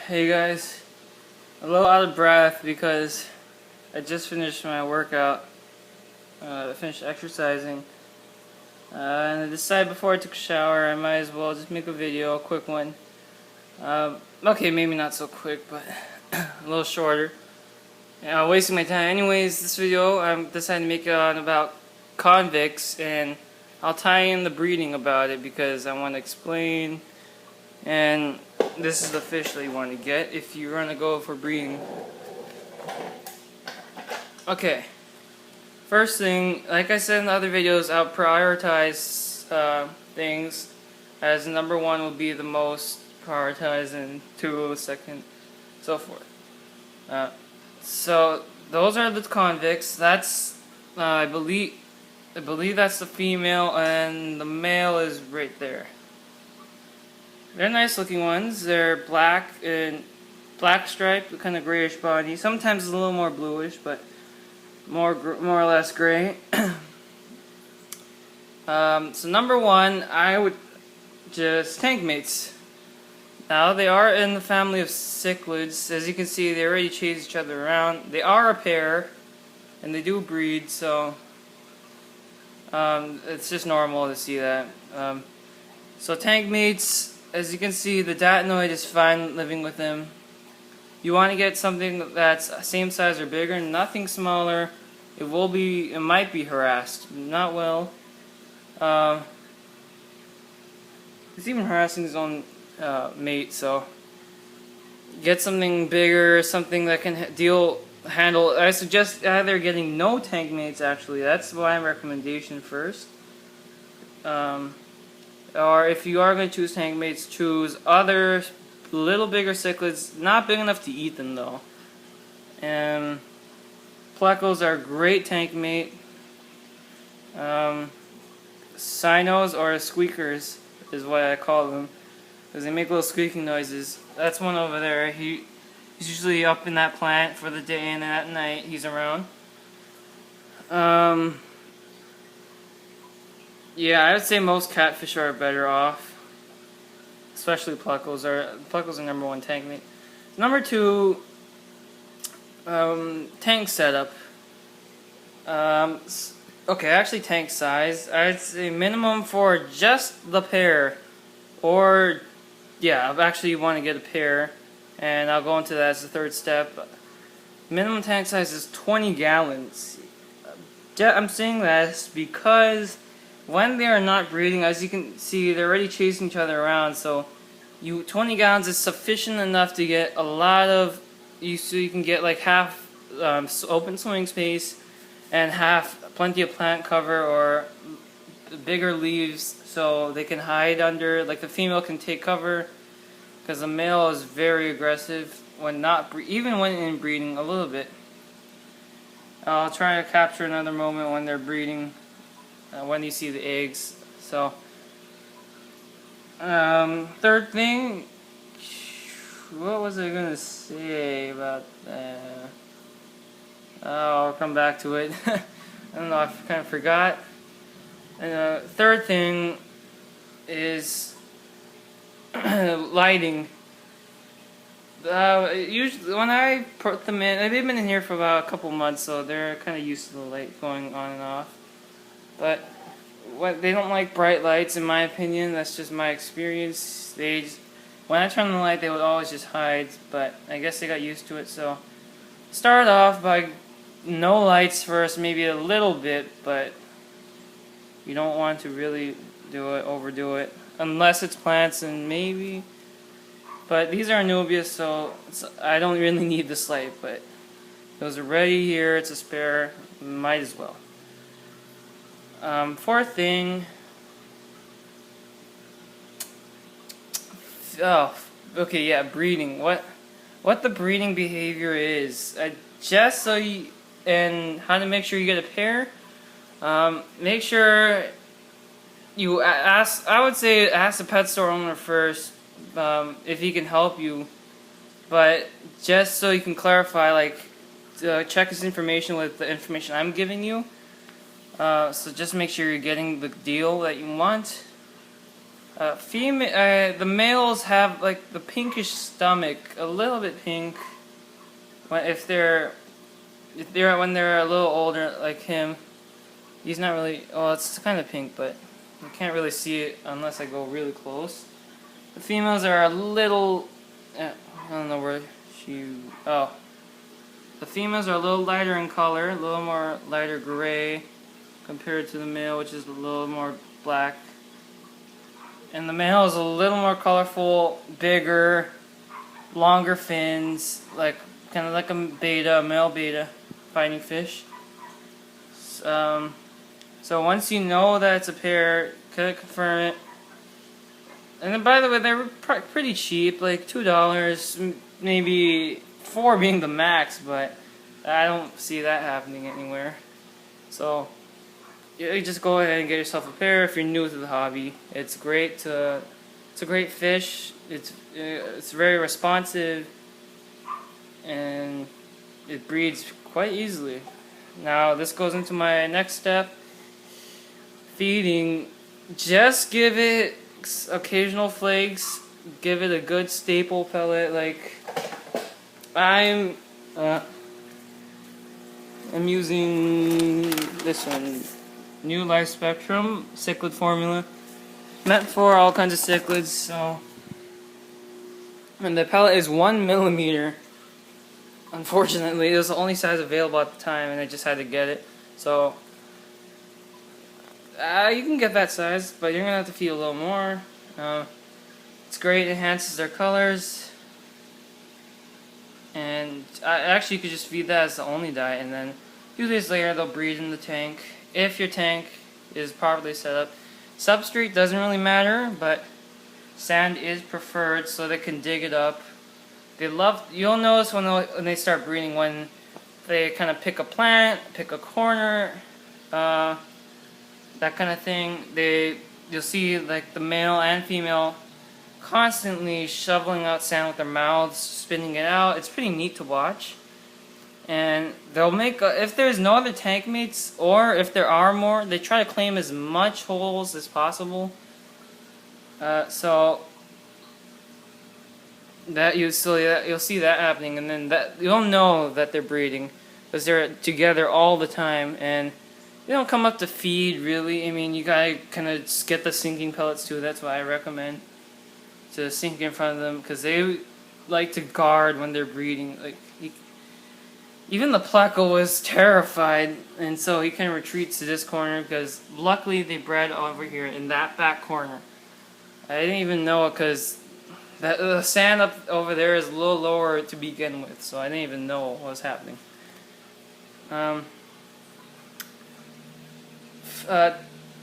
Hey guys, a little out of breath because I just finished my workout. I finished exercising, and I decided before I took a shower I might as well just make a video, a quick one. Okay, maybe not so quick, but a little shorter. Wasting my time. Anyways, this video I'm deciding to make it on about convicts, and I'll tie in the breeding about it because I want to explain. And this is the fish that you want to get if you're going to go for breeding. Okay, first thing, like I said in the other videos, I'll prioritize things as number one will be the most prioritized, and two second, so forth. So those are the convicts. That's I believe that's the female, and the male is right there. They're nice looking ones. They're black and black striped, kind of grayish body. Sometimes it's a little more bluish, but more or less gray. So number one, I would just tank mates. Now they are in the family of cichlids. As you can see, they already chase each other around. They are a pair, and they do breed, so it's just normal to see that. So tank mates. As you can see, the datinoid is fine living with him. You want to get something that's same size or bigger, nothing smaller. It might be harassed, not well. He's even harassing his own mate, so get something bigger, something that can handle. I suggest either getting no tank mates. Actually, that's my recommendation first. Or if you are going to choose tank mates, choose other little bigger cichlids, not big enough to eat them though. And plecos are a great tank mate. Cynos or squeakers is what I call them, because they make little squeaking noises. That's one over there. He's usually up in that plant for the day, and at night he's around. Yeah, I would say most catfish are better off, especially plecos. Plecos are number one tank mate. Number two, tank setup. Okay, actually tank size. I'd say minimum for just the pair, or yeah, I actually want to get a pair, and I'll go into that as the third step. Minimum tank size is 20 gallons. I'm saying this because when they are not breeding, as you can see, they're already chasing each other around. So 20 gallons is sufficient enough to get a lot of, so you can get like half open swimming space and half plenty of plant cover or bigger leaves, so they can hide under. Like the female can take cover, because the male is very aggressive when not even when in breeding a little bit. I'll try to capture another moment when they're breeding. When you see the eggs. So third thing, what was I gonna say about that? I'll come back to it. I don't know, I kind of forgot. And third thing is lighting. Usually when I put them in, they've been in here for about a couple months, so they're kind of used to the light going on and off. But they don't like bright lights, in my opinion. That's just my experience. When I turn the light, they would always just hide. But I guess they got used to it. So start off by no lights first, maybe a little bit, but you don't want to really overdo it, unless it's plants and maybe. But these are Anubias, so I don't really need this light. But those are ready here. It's a spare. Might as well. Fourth thing, breeding. What the breeding behavior is, and how to make sure you get a pair. Make sure you ask. I would say ask the pet store owner first if he can help you, but just so you can clarify, like check his information with the information I'm giving you. So just make sure you're getting the deal that you want. The males have like the pinkish stomach, a little bit pink. When they're a little older, like him, he's not really. Oh, it's kind of pink, but you can't really see it unless I go really close. The females are a little. I don't know where she. Oh, the females are a little lighter in color, a little more lighter gray compared to the male, which is a little more black. And the male is a little more colorful, bigger, longer fins, like kind of like a male beta fighting fish. So once you know that it's a pair, confirm it. And then, by the way, they're pretty cheap, like $2, maybe $4 being the max, but I don't see that happening anywhere. So you just go ahead and get yourself a pair if you're new to the hobby. It's a great fish. It's very responsive, and it breeds quite easily. Now this goes into my next step. Feeding. Just give it occasional flakes. Give it a good staple pellet. Like I'm using this one. New Life Spectrum cichlid formula, meant for all kinds of cichlids. So, and the pellet is 1 millimeter. Unfortunately, it was the only size available at the time, and I just had to get it. So, you can get that size, but you're gonna have to feed a little more. It's great; it enhances their colors, and actually, you could just feed that as the only diet, and then a few days later, they'll breed in the tank. If your tank is properly set up. Substrate doesn't really matter, but sand is preferred so they can dig it up. You'll notice when they start breeding, when they kind of pick a plant, pick a corner, that kind of thing, you'll see like the male and female constantly shoveling out sand with their mouths, spitting it out. It's pretty neat to watch. And they'll make, if there's no other tank mates, or if there are more, they try to claim as much holes as possible. So you'll see that happening, and then you'll know that they're breeding because they're together all the time, and they don't come up to feed really. I mean, you gotta kind of get the sinking pellets too. That's why I recommend to sink in front of them, because they like to guard when they're breeding. Like even the pleco was terrified, and so he kind of retreats to this corner because luckily they bred over here in that back corner. I didn't even know it because the sand up over there is a little lower to begin with, so I didn't even know what was happening.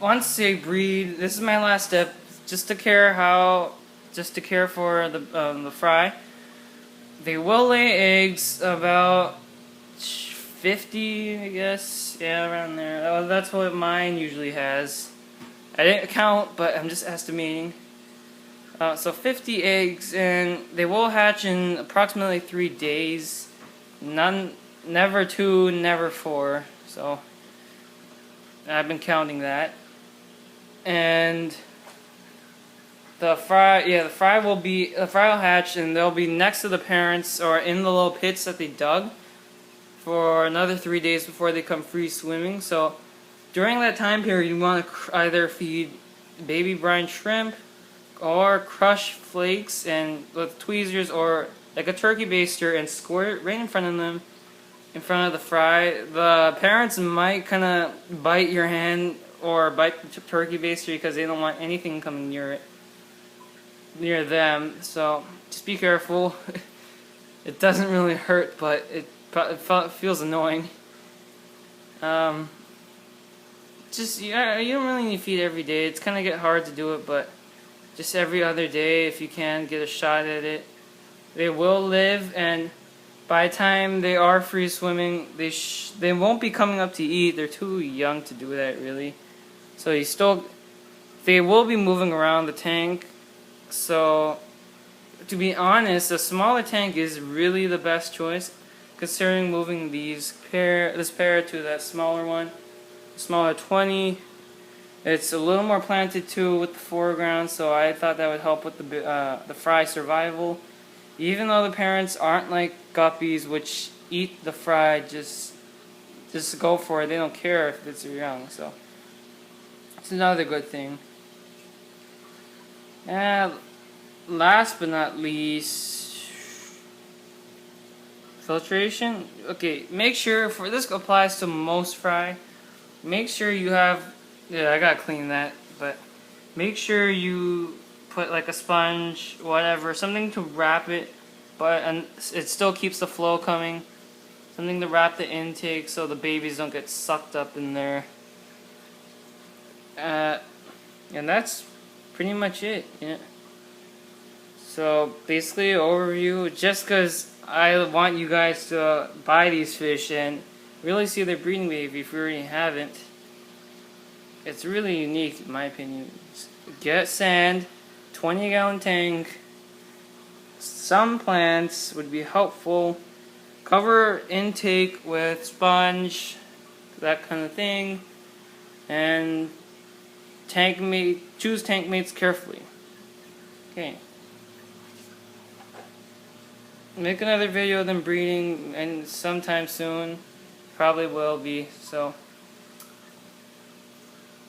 Once they breed, this is my last step, just to care for the fry. They will lay eggs about 50, I guess, yeah, around there. That's what mine usually has. I didn't count, but I'm just estimating. So 50 eggs, and they will hatch in approximately 3 days. Never 2, never 4. So I've been counting that. And the fry will hatch, and they'll be next to the parents or in the little pits that they dug for another 3 days before they come free swimming. So during that time period, you want to either feed baby brine shrimp or crush flakes and with tweezers or like a turkey baster and squirt it right in front of them, in front of the fry. The parents might kind of bite your hand or bite the turkey baster because they don't want anything coming near them. So just be careful. It doesn't really hurt, but it feels annoying. You don't really need to feed every day. It's kind of get hard to do it, but just every other day, if you can, get a shot at it. They will live, and by the time they are free swimming, they won't be coming up to eat. They're too young to do that, really. So they will be moving around the tank. So, to be honest, a smaller tank is really the best choice, considering moving this pair to that smaller one, smaller 20. It's a little more planted too with the foreground, so I thought that would help with the fry survival. Even though the parents aren't like guppies, which eat the fry, just go for it. They don't care if it's young, so it's another good thing. And last but not least, filtration. Okay, make sure, for this applies to most fry, make sure you have, yeah, I gotta clean that, but make sure you put like a sponge, whatever, something to wrap it, but it still keeps the flow coming. Something to wrap the intake so the babies don't get sucked up in there. And that's pretty much it. Yeah. So basically, overview. Just because I want you guys to buy these fish and really see their breeding behavior if you already haven't. It's really unique in my opinion. Get sand, 20-gallon tank. Some plants would be helpful. Cover intake with sponge, that kind of thing, and choose tank mates carefully. Okay. Make another video of them breeding, and sometime soon, probably will be. So,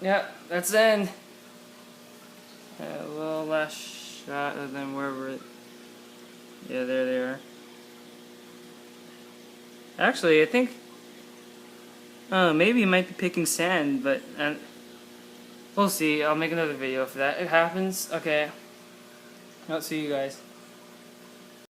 yeah, that's the end. A little last shot of them wherever it. Yeah, there they are. Actually, I think maybe he might be picking sand, but we'll see. I'll make another video if that happens. Okay, I'll see you guys.